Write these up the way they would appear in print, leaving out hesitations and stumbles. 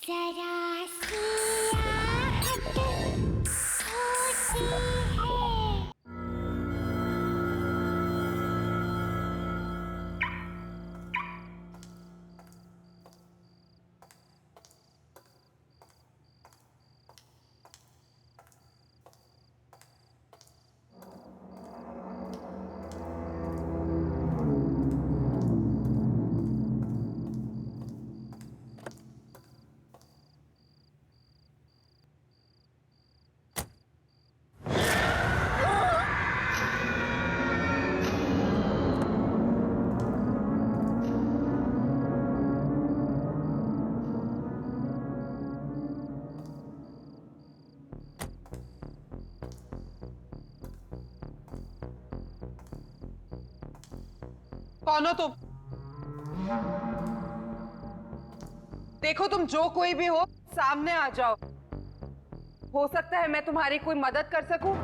जरा सी आहट होती है। कौन हो तुम? देखो तुम जो कोई भी हो सामने आ जाओ। हो सकता है मैं तुम्हारी कोई मदद कर सकूं।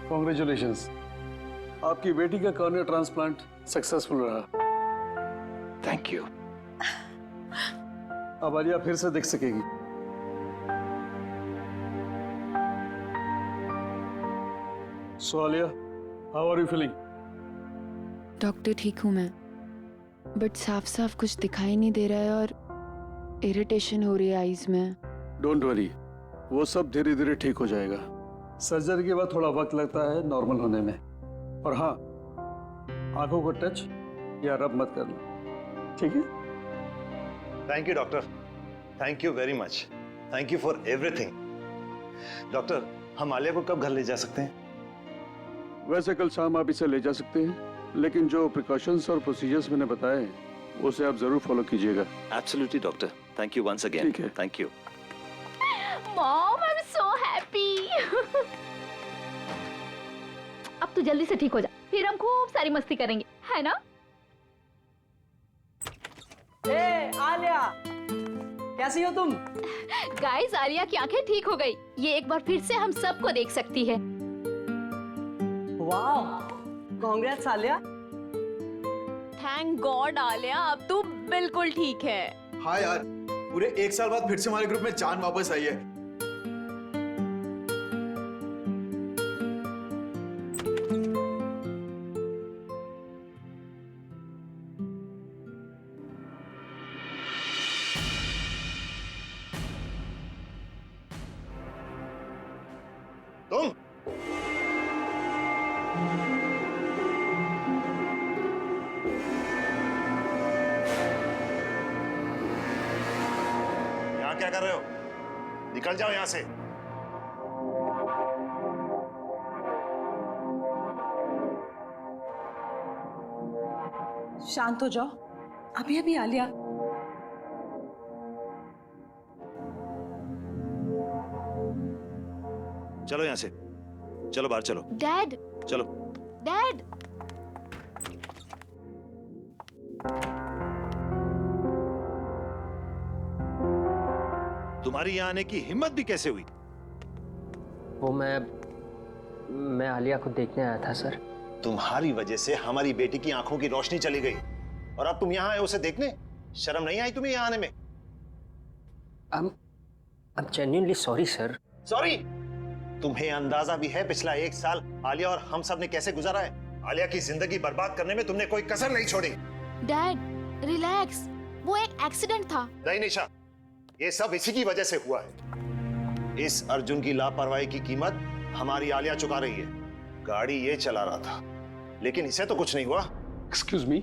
कॉन्ग्रेचुलेशंस, आपकी बेटी का कॉर्निया ट्रांसप्लांट सक्सेसफुल रहा। Thank you. अब आलिया फिर से दिख सकेगी। So Alia, how are you feeling? Doctor ठीक हूँ मैं, बट साफ साफ कुछ दिखाई नहीं दे रहा है और इरिटेशन हो रही है आईज में। डोंट वरी, वो सब धीरे धीरे ठीक हो जाएगा। सर्जरी के बाद थोड़ा वक्त लगता है नॉर्मल होने में। और हाँ, आंखों को टच या रब मत करना, ठीक है? Thank you doctor, thank you very much, thank you for everything. Doctor, हम आलिया को कब घर ले जा सकते हैं? वैसे कल शाम आप इसे ले जा सकते हैं, लेकिन जो प्रिकॉशंस और प्रोसीजर्स मैंने बताए उसे आप जरूर फॉलो कीजिएगा। Absolutely doctor, thank you once again. ठीक है। Thank you. Mom, I am so happy. अब तो जल्दी से ठीक हो जा, फिर हम खूब सारी मस्ती करेंगे, है ना? आलिया, कैसी हो तुम? गाइस, आलिया की आंखें ठीक हो गई। ये एक बार फिर से हम सबको देख सकती है। वाह, congrats Alia. Thank God Alia, अब तू बिल्कुल ठीक है। हाँ यार, पूरे 1 साल बाद फिर से हमारे ग्रुप में जान वापस आई है। तुम यहाँ क्या कर रहे हो? निकल जाओ यहाँ से। शांत हो जाओ, अभी अभी आलिया। चलो यहाँ से, चलो बाहर चलो। डैड, चलो। डैड, तुम्हारी यहाँ आने की हिम्मत भी कैसे हुई? वो मैं आलिया को देखने आया था सर। तुम्हारी वजह से हमारी बेटी की आंखों की रोशनी चली गई और अब तुम यहाँ आए उसे देखने? शर्म नहीं आई तुम्हें यहाँ आने में? I'm genuinely sorry sir. Sorry? तुम्हें अंदाजा भी है पिछला 1 साल आलिया और हम सब ने कैसे गुजारा है? आलिया की जिंदगी बर्बाद करने में तुमने कोई कसर नहीं छोड़ी। डैड, रिलैक्स, वो एक एक्सीडेंट था। नहीं निशा, ये सब इसी की वजह से हुआ है। इस अर्जुन की लापरवाही की कीमत हमारी आलिया चुका रही है। गाड़ी ये चला रहा था, लेकिन इसे तो कुछ नहीं हुआ। एक्सक्यूज मी,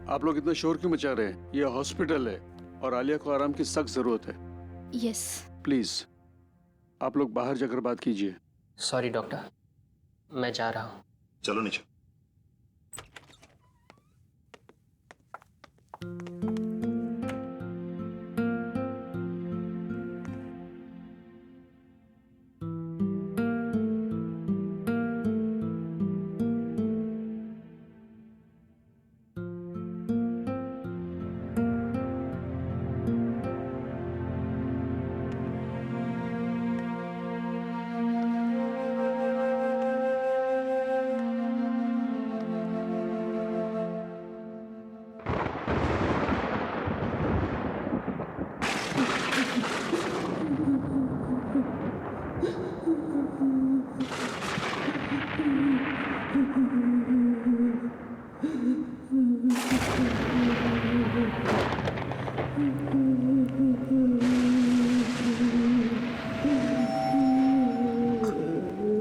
आप लोग इतना शोर क्यों मचा रहे हैं? ये हॉस्पिटल है और आलिया को आराम की सख्त जरूरत है। यस। प्लीज आप लोग बाहर जाकर बात कीजिए। सॉरी डॉक्टर, मैं जा रहा हूँ। चलो निशा।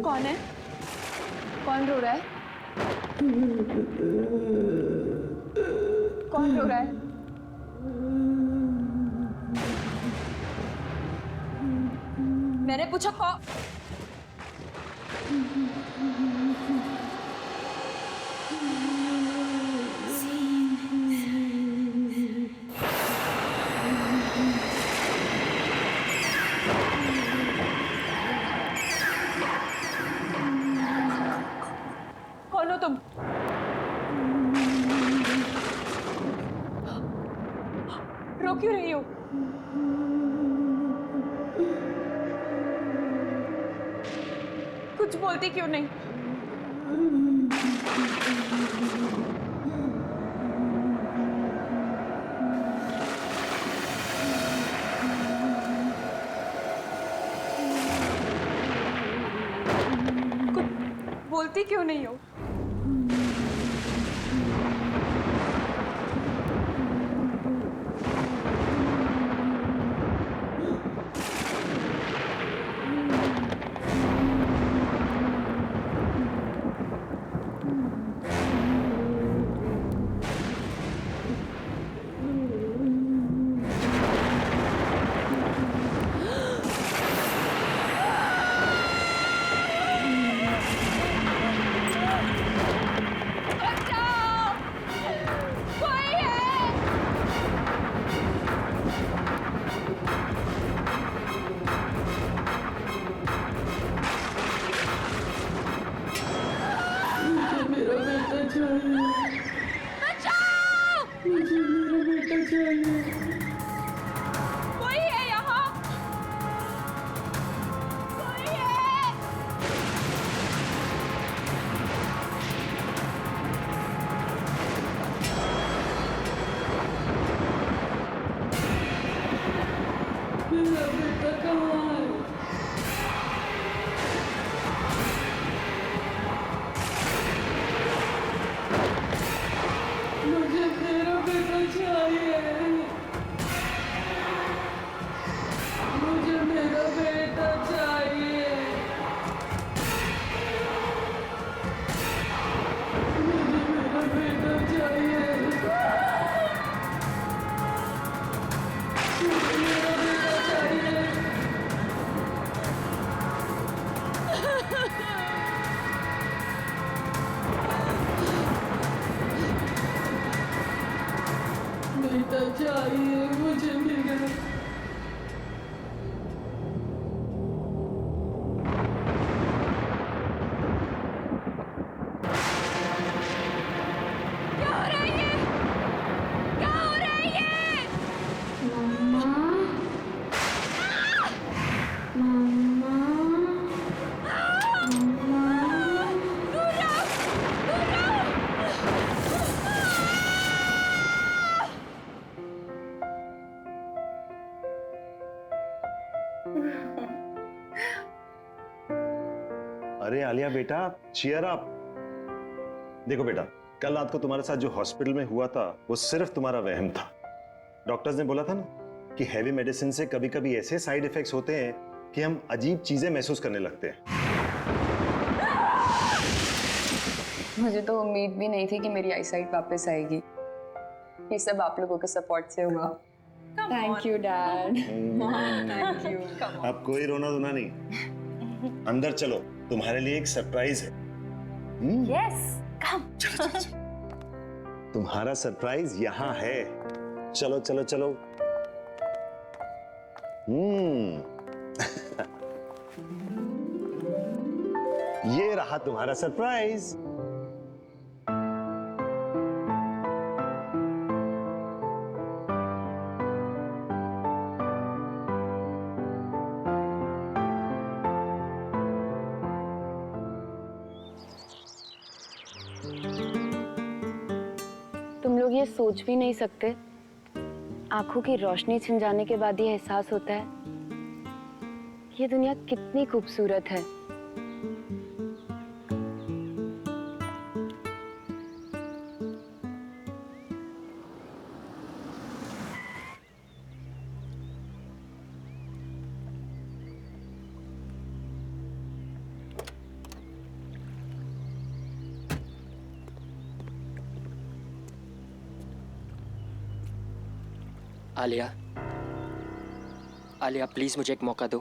कौन है? कौन रो रहा है? कौन रो रहा है? मैंने पूछा कौन? कौन हो तुम? रो क्यों रही हो? कुछ बोलती क्यों नहीं? कुछ बोलती क्यों नहीं हो? अरे आलिया बेटा, चीयर अप। देखो बेटा, कल रात को तुम्हारे साथ जो हॉस्पिटल में हुआ था वो सिर्फ तुम्हारा वहम था। डॉक्टर्स ने बोला था ना कि हैवी मेडिसिन से कभी कभी ऐसे साइड इफेक्ट्स होते हैं कि हम अजीब चीजें महसूस करने लगते हैं। मुझे तो उम्मीद भी नहीं थी कि मेरी आईसाइट वापस आएगी। ये सब आप लोगों के सपोर्ट से हुआ। Thank you dad. Thank you. अब कोई रोना धोना नहीं, अंदर चलो, तुम्हारे लिए एक सरप्राइज है। यस, कम। चलो चलो चलो, तुम्हारा सरप्राइज यहाँ है। चलो चलो चलो। ये रहा तुम्हारा सरप्राइज। तुम लोग ये सोच भी नहीं सकते, आंखों की रोशनी छिन जाने के बाद ये एहसास होता है ये दुनिया कितनी खूबसूरत है। आलिया, आलिया प्लीज मुझे एक मौका दो।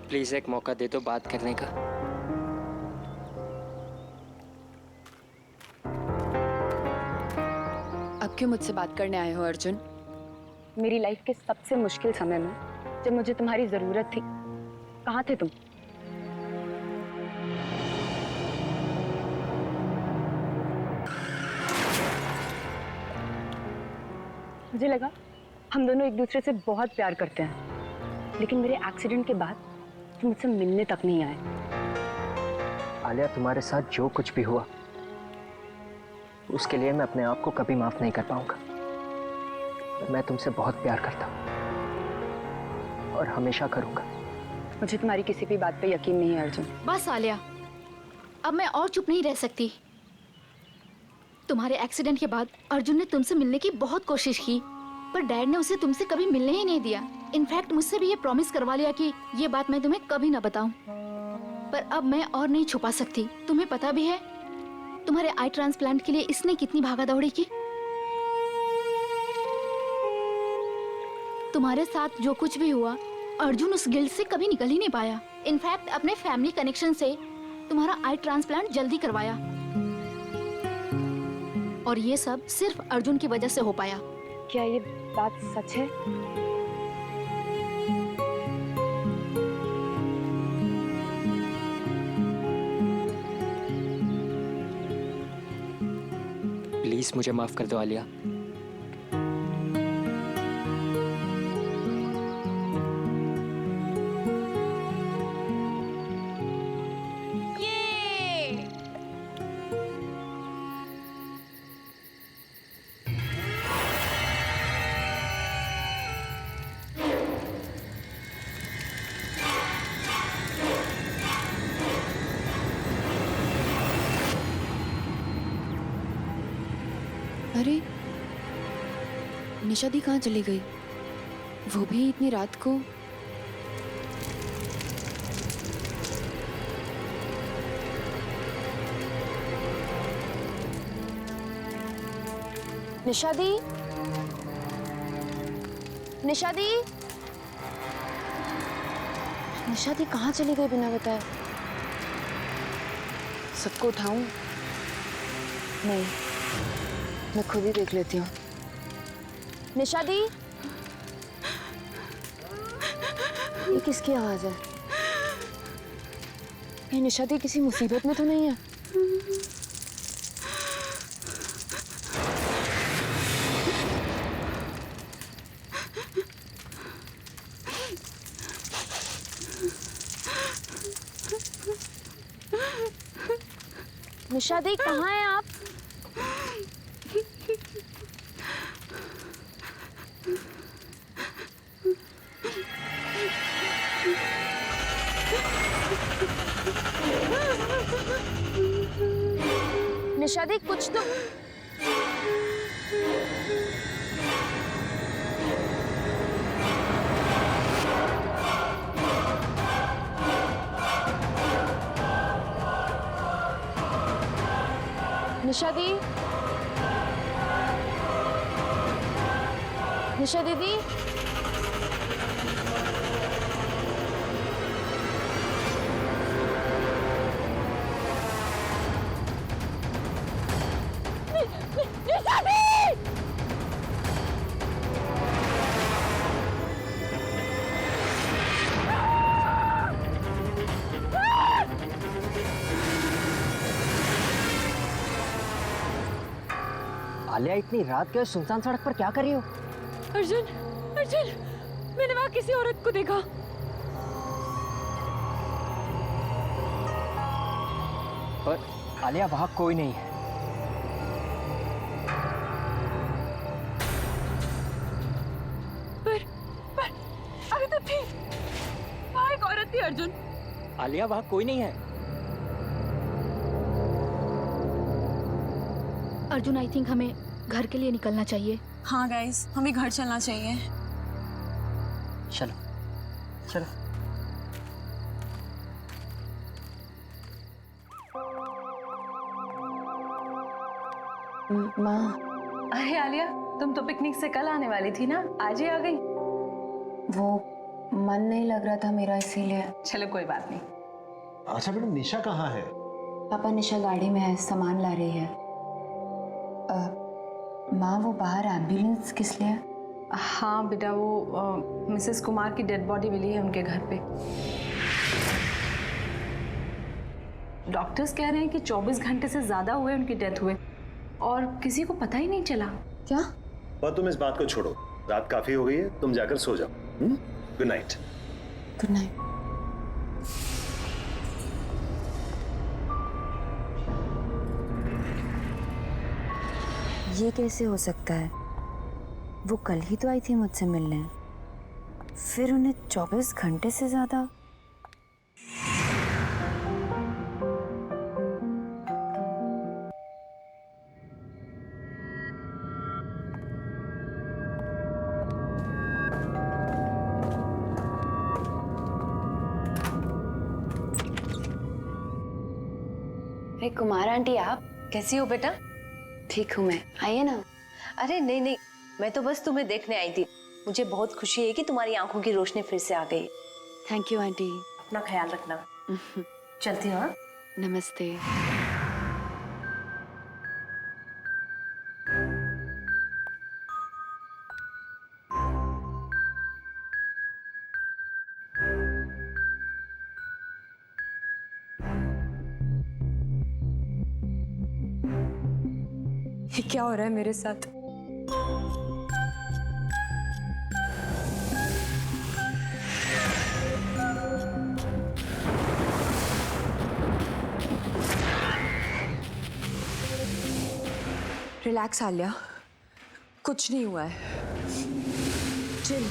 प्लीज एक मौका दे दो बात करने का। अब क्यों मुझसे बात करने आए हो अर्जुन? मेरी लाइफ के सबसे मुश्किल समय में जब मुझे तुम्हारी जरूरत थी, कहाँ थे तुम? मुझे लगा हम दोनों एक दूसरे से बहुत प्यार करते हैं, लेकिन मेरे एक्सीडेंट के बाद तुम मुझसे मिलने तक नहीं आए। आलिया, तुम्हारे साथ जो कुछ भी हुआ उसके लिए मैं अपने आप को कभी माफ नहीं कर पाऊंगा। मैं तुमसे बहुत प्यार करता हूं और हमेशा करूंगा। मुझे तुम्हारी किसी भी बात पे यकीन नहीं है अर्जुन। बस आलिया, अब मैं और चुप नहीं रह सकती। तुम्हारे एक्सीडेंट के बाद अर्जुन ने तुमसे मिलने की बहुत कोशिश की, पर डैड ने उसे तुमसे कभी मिलने ही नहीं दिया। इनफैक्ट मुझसे भी ये प्रॉमिस करवा लिया कि ये बात मैं तुम्हें कभी ना बताऊं। पर अब मैं और नहीं छुपा सकती। तुम्हें पता भी है तुम्हारे आई ट्रांसप्लांट के लिए इसने कितनी भागा दौड़ी की। तुम्हारे साथ जो कुछ भी हुआ, अर्जुन उस गिल्ट से कभी निकल ही नहीं पाया। इनफैक्ट अपने फैमिली कनेक्शन से तुम्हारा आई ट्रांसप्लांट जल्दी करवाया, और ये सब सिर्फ अर्जुन की वजह से हो पाया। क्या ये बात सच है? प्लीज मुझे माफ कर दो आलिया। अरे निशा दी कहाँ चली गई? वो भी इतनी रात को? निशा दी, निशा दी, निशा दी कहाँ चली गई बिना बताए? सबको उठाऊं? नहीं, मैं खुद ही देख लेती हूँ। निशा दी, ये किसकी आवाज है? ये निशा दी किसी मुसीबत में तो नहीं है? निशा दी कहाँ हैं आप? निशा दी कुछ तो निशा दी, निशा दीदी, निशा दी! आलिया, इतनी रात के सुनसान सड़क पर क्या कर रही हो? अर्जुन, अर्जुन, मैंने वहां किसी औरत को देखा। पर आलिया, वहां कोई नहीं है। पर अभी तो थी, वहां एक औरत थी अर्जुन। आलिया, वहां कोई नहीं है। अर्जुन, आई थिंक हमें घर के लिए निकलना चाहिए। हाँ गाइस, हमें घर चलना चाहिए। चलो चलो। माँ, अरे आलिया, तुम तो पिकनिक से कल आने वाली थी ना, आज ही आ गई। वो मन नहीं लग रहा था मेरा, इसीलिए। चलो कोई बात नहीं। अच्छा बेटा, निशा कहाँ है? पापा, निशा गाड़ी में है, सामान ला रही है। माँ, वो बाहर एम्बुलेंस किस लिए? हाँ बेटा, वो मिसेस कुमार की डेड बॉडी मिली है उनके घर पे। डॉक्टर्स कह रहे हैं कि 24 घंटे से ज्यादा हुए उनकी डेथ हुए और किसी को पता ही नहीं चला। क्या? और तुम इस बात को छोड़ो, रात काफी हो गई है, तुम जाकर सो जाओ। Good night. Good night. ये कैसे हो सकता है? वो कल ही तो आई थी मुझसे मिलने, फिर उन्हें 24 घंटे से ज्यादा। अरे कुमार आंटी, आप कैसी हो बेटा? ठीक हूँ मैं, आइए ना। अरे नहीं नहीं, मैं तो बस तुम्हें देखने आई थी। मुझे बहुत खुशी है कि तुम्हारी आंखों की रोशनी फिर से आ गई। Thank you aunty. अपना ख्याल रखना। चलती हूँ। हाँ? नमस्ते। ये क्या हो रहा है मेरे साथ? रिलैक्स आलिया, कुछ नहीं हुआ है। चिल।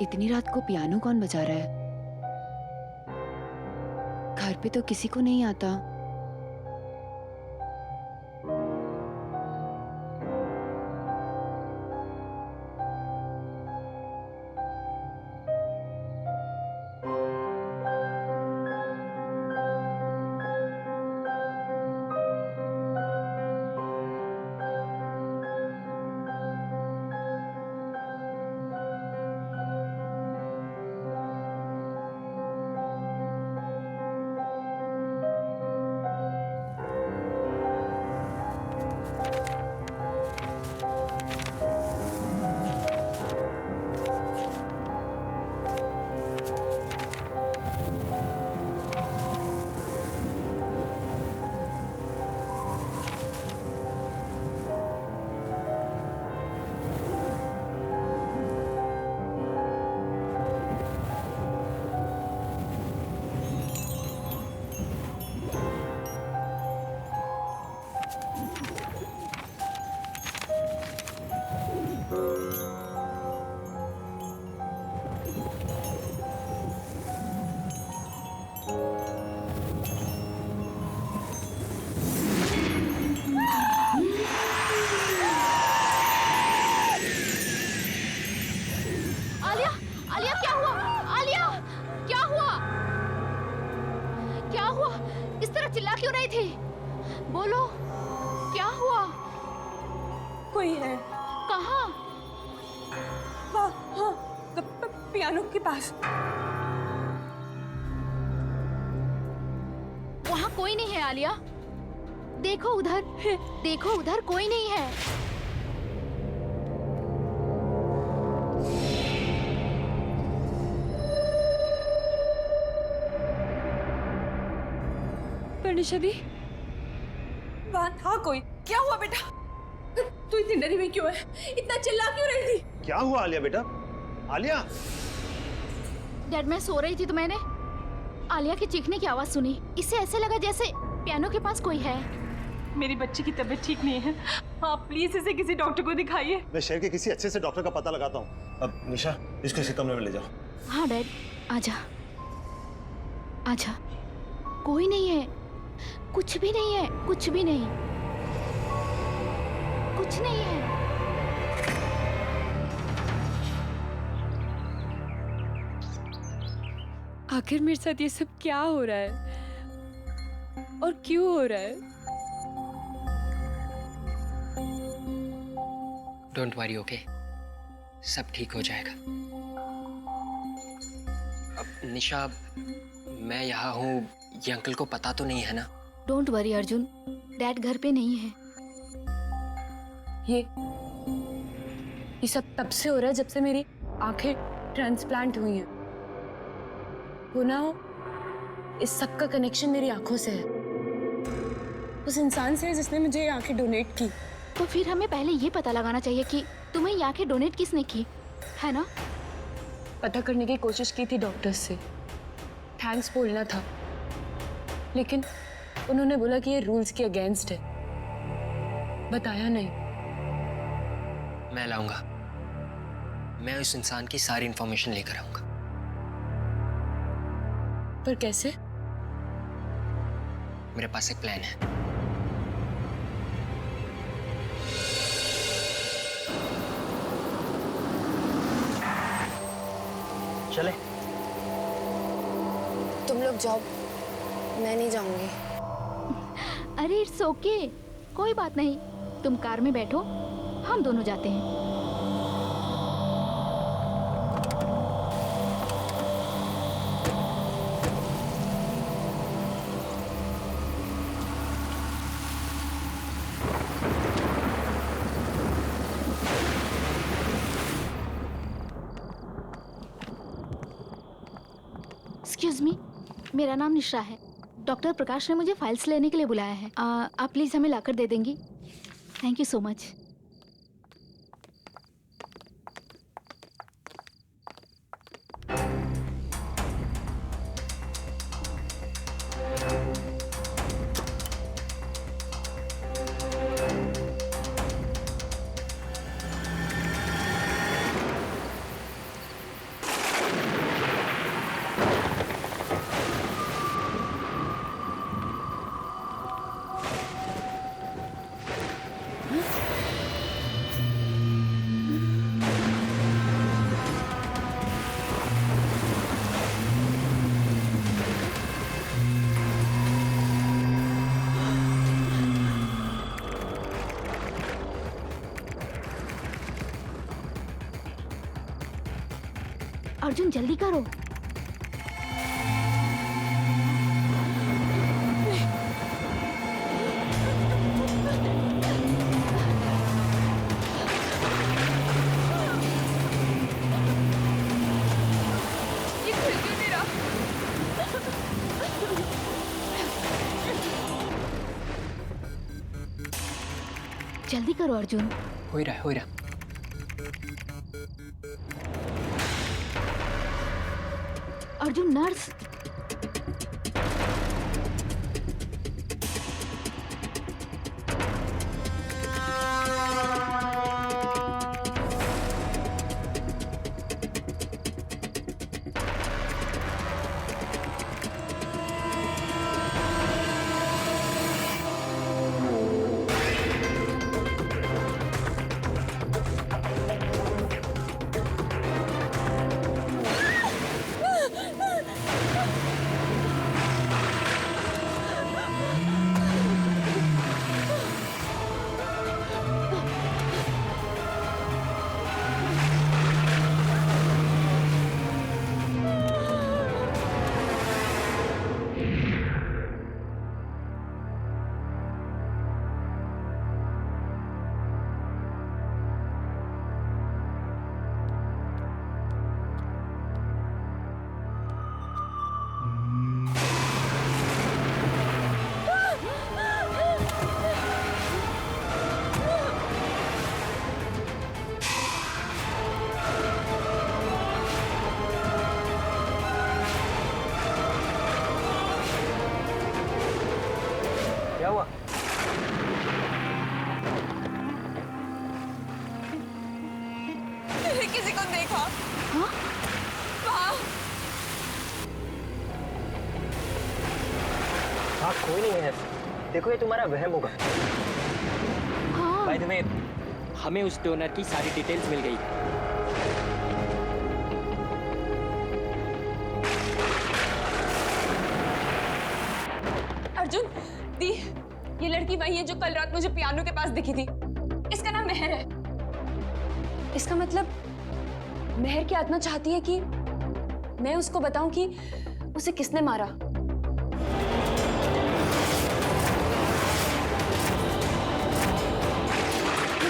इतनी रात को पियानो कौन बजा रहा है? घर पे तो किसी को नहीं आता। बार चिल्ला क्यों रही थी? बोलो, क्या हुआ? कोई है कहाँ? हाँ, पियानो के पास। वहाँ कोई नहीं है आलिया। देखो उधर, देखो उधर कोई नहीं है। परनिशा दी, वहाँ था कोई। क्या हुआ बेटा? तू इतनी डरी हुई क्यों है? इतना चिल्ला क्यों रही थी? क्या हुआ आलिया बेटा? आलिया, डैड मैं सो रही थी तो मैंने आलिया के चीखने की आवाज सुनी। इससे ऐसे लगा जैसे पियानो के पास कोई है। मेरी बच्ची की तबीयत ठीक नहीं है, आप प्लीज इसे किसी डॉक्टर को दिखाइए। मैं शहर के किसी अच्छे से डॉक्टर का पता लगाता हूँ। अब निशा, इसको इसी कमरे में ले जाओ। हाँ डैड, आजा आजा। कोई नहीं है, कुछ भी नहीं है, कुछ भी नहीं, कुछ नहीं है। आखिर मेरे साथ ये सब क्या हो रहा है और क्यों हो रहा है? Don't worry, okay? सब ठीक हो जाएगा। अब निशा, मैं यहाँ हूँ, ये अंकल को पता तो नहीं है ना? डोंट वरी अर्जुन, डैड घर पे नहीं है। ये सब तब से हो रहा है जब से मेरी आंखें ट्रांसप्लांट हुई हैं। वो ना हो, इस सब का कनेक्शन मेरी आंखों से है, उस इंसान से है जिसने मुझे ये आंखें डोनेट की। तो फिर हमें पहले ये पता लगाना चाहिए कि तुम्हें ये आंखें डोनेट किसने की, है ना? पता करने की कोशिश की थी डॉक्टर्स से, थैंक्स बोलना था, लेकिन उन्होंने बोला कि ये रूल्स के अगेंस्ट है, बताया नहीं। मैं लाऊंगा, मैं उस इंसान की सारी इंफॉर्मेशन लेकर आऊंगा। पर कैसे? मेरे पास एक प्लान है। चले? तुम लोग जाओ, मैं नहीं जाऊंगी। अरे इट्स ओके, कोई बात नहीं। तुम कार में बैठो, हम दोनों जाते हैं। एक्सक्यूज मी, मेरा नाम निशा है। डॉक्टर प्रकाश ने मुझे फाइल्स लेने के लिए बुलाया है। आप प्लीज हमें लाकर दे देंगी? Thank you so much. Arjun जल्दी करो। ये खुल क्यों नहीं रहा? जल्दी करो अर्जुन। हो ही रहा है, हो ही रहा। अर्जुन नर्स। क्या हुआ? मैंने किसी को देखा। हाँ? वहाँ हाँ, कोई नहीं है। देखो, ये तुम्हारा वहम होगा। हाँ। बाय द वे, हमें उस डोनर की सारी डिटेल्स मिल गई। अर्जुन, दी, ये लड़की वही है जो कल रात मुझे पियानो के पास दिखी थी। इसका नाम मेहर है। इसका मतलब मेहर की आत्मा चाहती है कि मैं उसको बताऊं कि उसे किसने मारा। मुझे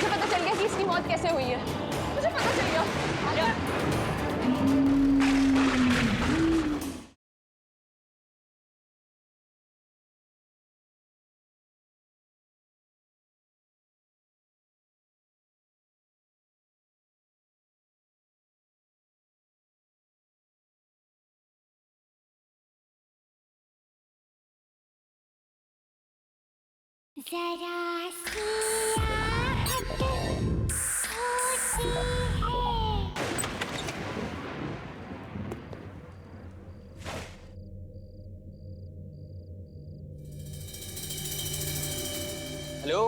पता चल गया कि इसकी मौत कैसे हुई है। मुझे पता चल गया। आलिया। जरा सी आहट होती है। Hello,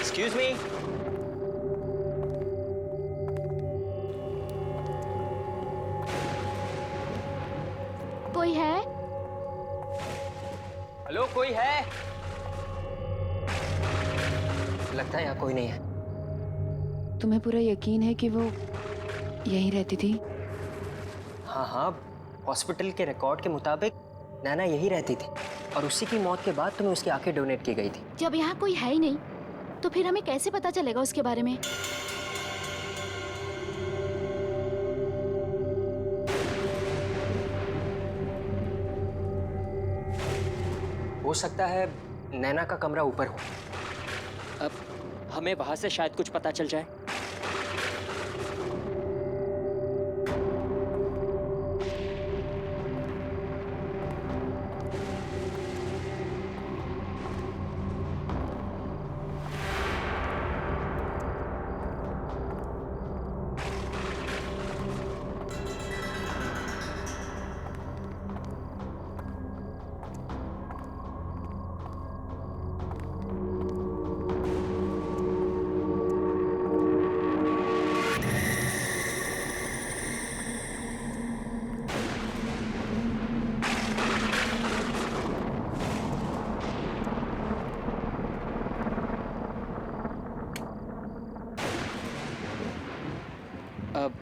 excuse me. कोई है? हेलो, कोई है? लगता है यहाँ कोई नहीं है। तुम्हें पूरा यकीन है कि वो यहीं रहती थी? हाँ हाँ, हॉस्पिटल के रिकॉर्ड के मुताबिक नैना यही रहती थी और उसी की मौत के बाद तुम्हें उसकी आंखें डोनेट की गई थी। जब यहाँ कोई है ही नहीं तो फिर हमें कैसे पता चलेगा उसके बारे में? हो सकता है नैना का कमरा ऊपर हो। अब हमें वहां से शायद कुछ पता चल जाए।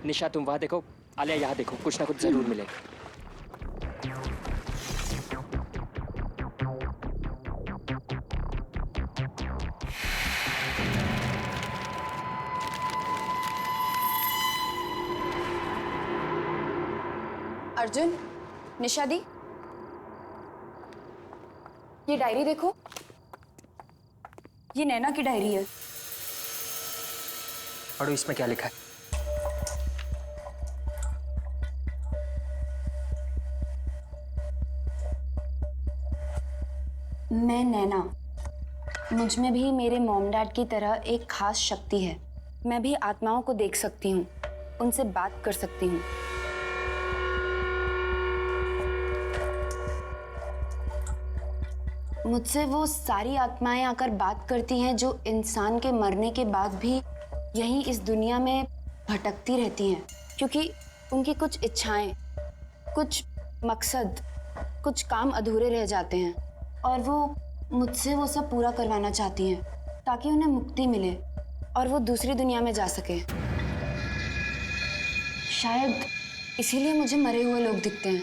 निशा, तुम वहां देखो, आलिया यहाँ देखो, कुछ ना कुछ जरूर मिलेगा। अर्जुन, निशा दी, ये डायरी देखो। ये नैना की डायरी है। पढ़ो, इसमें क्या लिखा है? मैं नैना, मुझ में भी मेरे मॉम डैड की तरह एक खास शक्ति है। मैं भी आत्माओं को देख सकती हूँ, उनसे बात कर सकती हूँ। मुझसे वो सारी आत्माएं आकर बात करती हैं जो इंसान के मरने के बाद भी यहीं इस दुनिया में भटकती रहती हैं, क्योंकि उनकी कुछ इच्छाएं, कुछ मकसद, कुछ काम अधूरे रह जाते हैं और वो मुझसे वो सब पूरा करवाना चाहती हैं ताकि उन्हें मुक्ति मिले और वो दूसरी दुनिया में जा सके। शायद इसीलिए मुझे मरे हुए लोग दिखते हैं।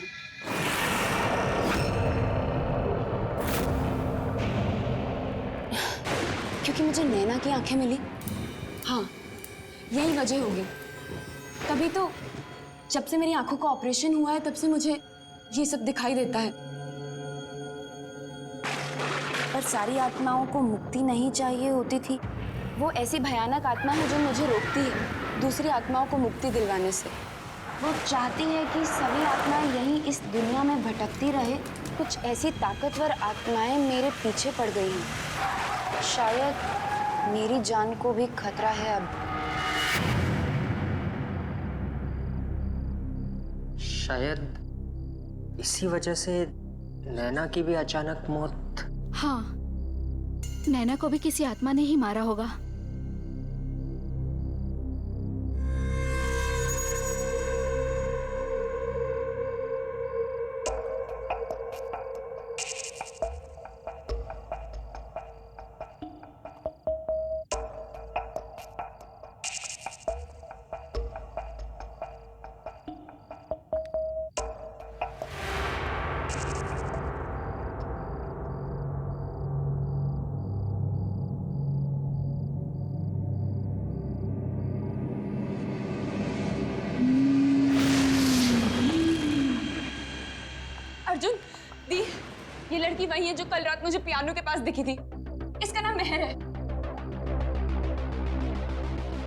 क्योंकि मुझे नैना की आंखें मिली। हाँ, यही वजह होगी। तभी तो जब से मेरी आंखों का ऑपरेशन हुआ है तब से मुझे ये सब दिखाई देता है। पर सारी आत्माओं को मुक्ति नहीं चाहिए होती थी। वो ऐसी भयानक आत्मा है जो मुझे रोकती है दूसरी आत्माओं को मुक्ति दिलवाने से। वो चाहती है कि सभी आत्माएं यहीं इस दुनिया में में भटकती रहे, कुछ ऐसी ताकतवर आत्माएं मेरे पीछे पड़ गई हैं। शायद मेरी जान को भी खतरा है अब। शायद इसी वजह से नैना की भी अचानक मौत। हाँ, नैना को भी किसी आत्मा ने ही मारा होगा। अर्जुन, दी, ये लड़की वही है जो कल रात मुझे पियानो के पास दिखी थी। इसका नाम मेहर है।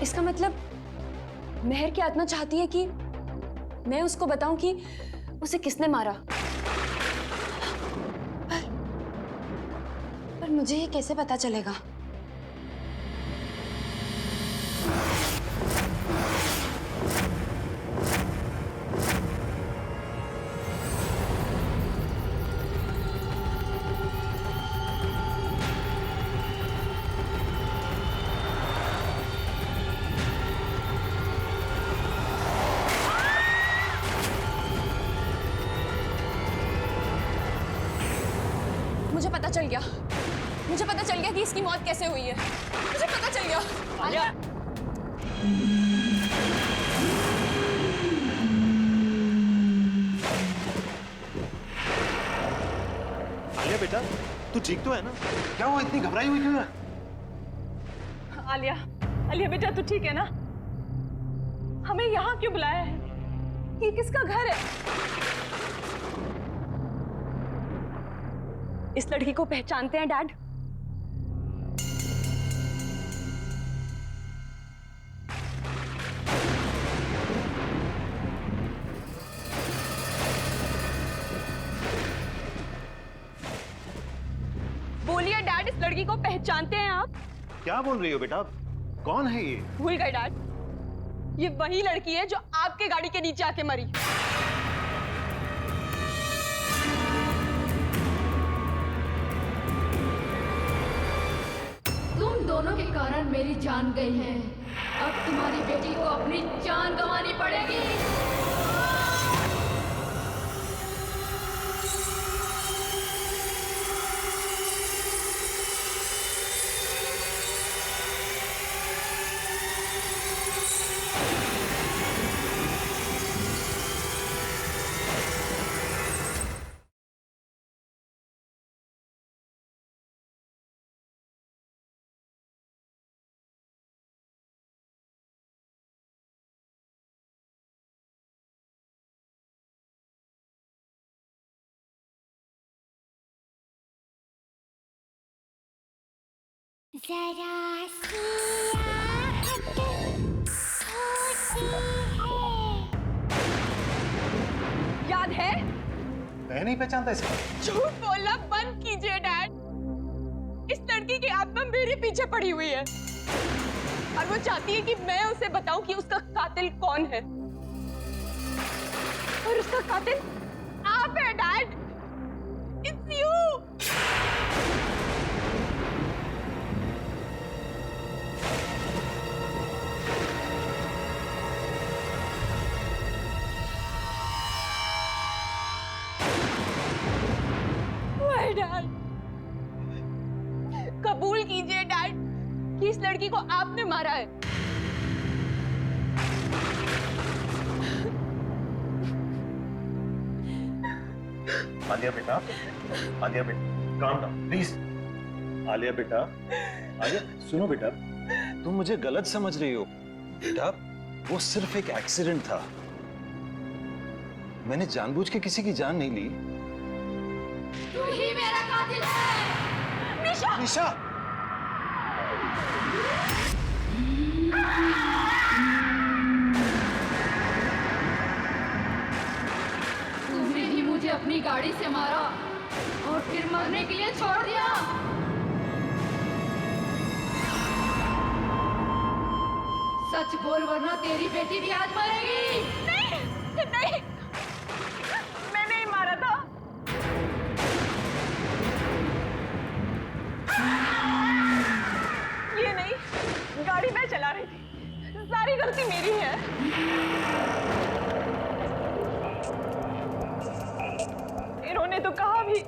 इसका मतलब मेहर की आत्मा चाहती है कि मैं उसको बताऊं कि उसे किसने मारा। पर मुझे ये कैसे पता चलेगा? मुझे पता चल गया कि इसकी मौत कैसे हुई है। मुझे पता चल गया। आलिया, आलिया बेटा, तू ठीक तो है ना? क्या हुआ, इतनी घबराई हुई क्यों है? आलिया, आलिया बेटा तू ठीक है ना? हमें यहाँ क्यों बुलाया है? ये किसका घर है? इस लड़की को पहचानते हैं डैड? बोलिए डैड, इस लड़की को पहचानते हैं आप? क्या बोल रही हो बेटा? कौन है ये? भूल गए डैड, ये वही लड़की है जो आपके गाड़ी के नीचे आके मरी। तुम दोनों के कारण मेरी जान गई है। अब तुम्हारी बेटी को अपनी जान गंवानी पड़ेगी। जरा सी आहट होती है। याद है? मैं नहीं पहचानता इसको। झूठ बोलना बंद कीजिए डैड। इस लड़की की आत्मा मेरे पीछे पड़ी हुई है और वो चाहती है कि मैं उसे बताऊं कि उसका कातिल कौन है। और उसका कातिल आप है डैड। It's you. डैड, कबूल कीजिए डैड कि इस लड़की को आपने मारा है। आलिया बेटा, आलिया बेटा, काम डाउन प्लीज। आलिया बेटा, आलिया सुनो बेटा, तुम मुझे गलत समझ रही हो। बेटा, वो सिर्फ एक एक्सीडेंट था। मैंने जानबूझ के किसी की जान नहीं ली। तू ही मेरा कातिल है। निशा! निशा! तूने ही मुझे अपनी गाड़ी से मारा और फिर मरने के लिए छोड़ दिया। सच बोल वरना तेरी बेटी भी आज मरेगी। नहीं नहीं, मैं नहीं मारा था। ये नहीं, गाड़ी मैं चला रही थी, सारी गलती मेरी है। इन्होंने तो कहा भी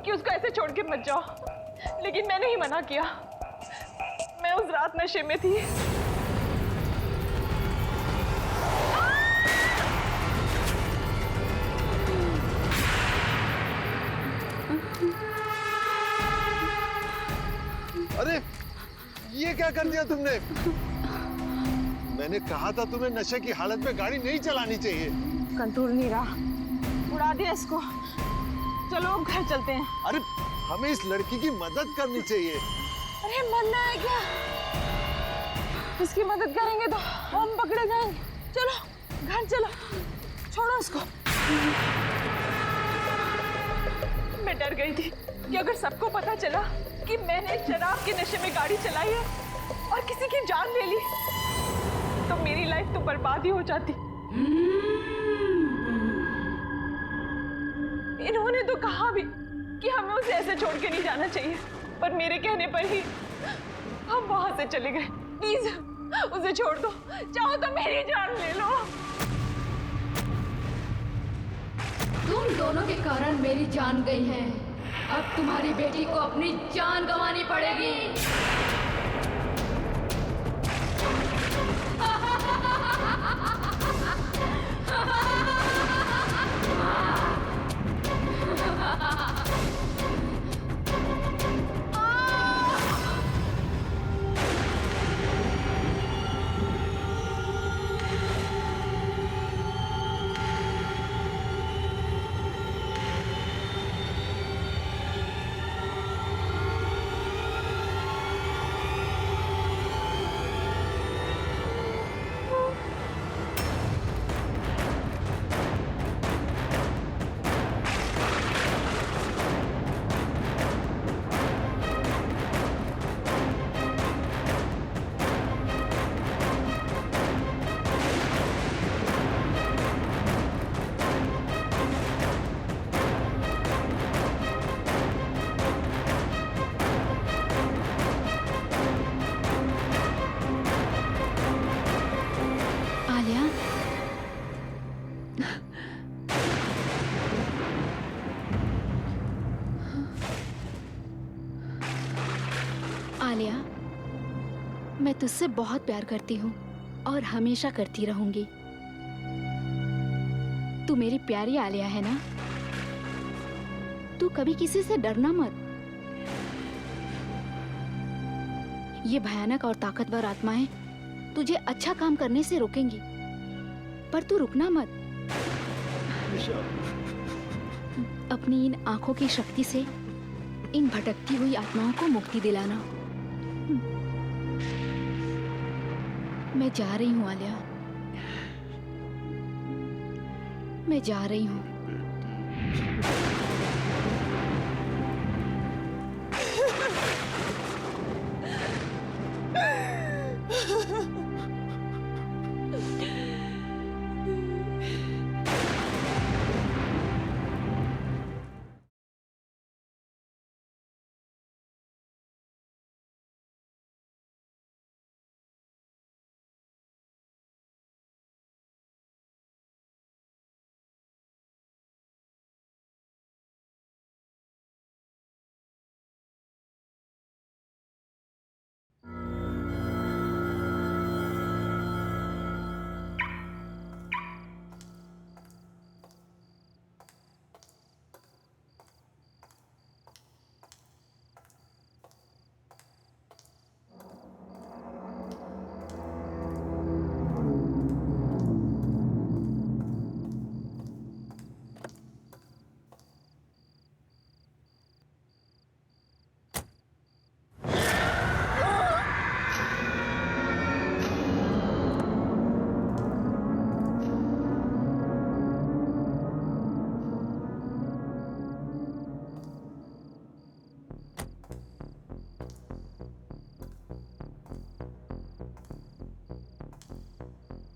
कि उसको ऐसे छोड़ के मत जाओ, लेकिन मैंने ही मना किया। मैं उस रात नशे में थी। अरे ये क्या कर दिया तुमने? मैंने कहा था तुम्हें नशे की हालत में गाड़ी नहीं चलानी चाहिए। कंट्रोल नहीं रहा, उड़ा दिया इसको। चलो घर चलते हैं। अरे हमें इस लड़की की मदद करनी चाहिए। अरे मरना है क्या? इसकी मदद करेंगे तो हम पकड़े जाएंगे। चलो घर चलो, छोड़ो उसको। मैं डर गई थी कि अगर सबको पता चला कि मैंने शराब के नशे में गाड़ी चलाई है और किसी की जान ले ली, तो मेरी लाइफ तो बर्बाद ही हो जाती। इन्होंने तो कहा भी कि हमें उसे ऐसे छोड़ के नहीं जाना चाहिए, पर मेरे कहने पर ही हम वहां से चले गए। प्लीज उसे छोड़ दो, चाहो तो मेरी जान ले लो। तुम दोनों के कारण मेरी जान गई है। अब तुम्हारी बेटी को अपनी जान गंवानी पड़ेगी। आलिया, आलिया, मैं तुझसे बहुत प्यार करती हूँ और हमेशा करती रहूंगी। तू मेरी प्यारी आलिया है ना? तू कभी किसी से डरना मत। ये भयानक और ताकतवर आत्माएं तुझे अच्छा काम करने से रोकेंगी, पर तू रुकना मत। अपनी इन आंखों की शक्ति से इन भटकती हुई आत्माओं को मुक्ति दिलाना। मैं जा रही हूँ आलिया, मैं जा रही हूँ।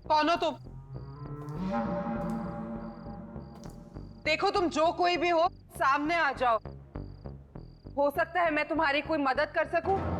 कौन हो तुम? देखो तुम जो कोई भी हो, सामने आ जाओ। हो सकता है मैं तुम्हारी कोई मदद कर सकूं।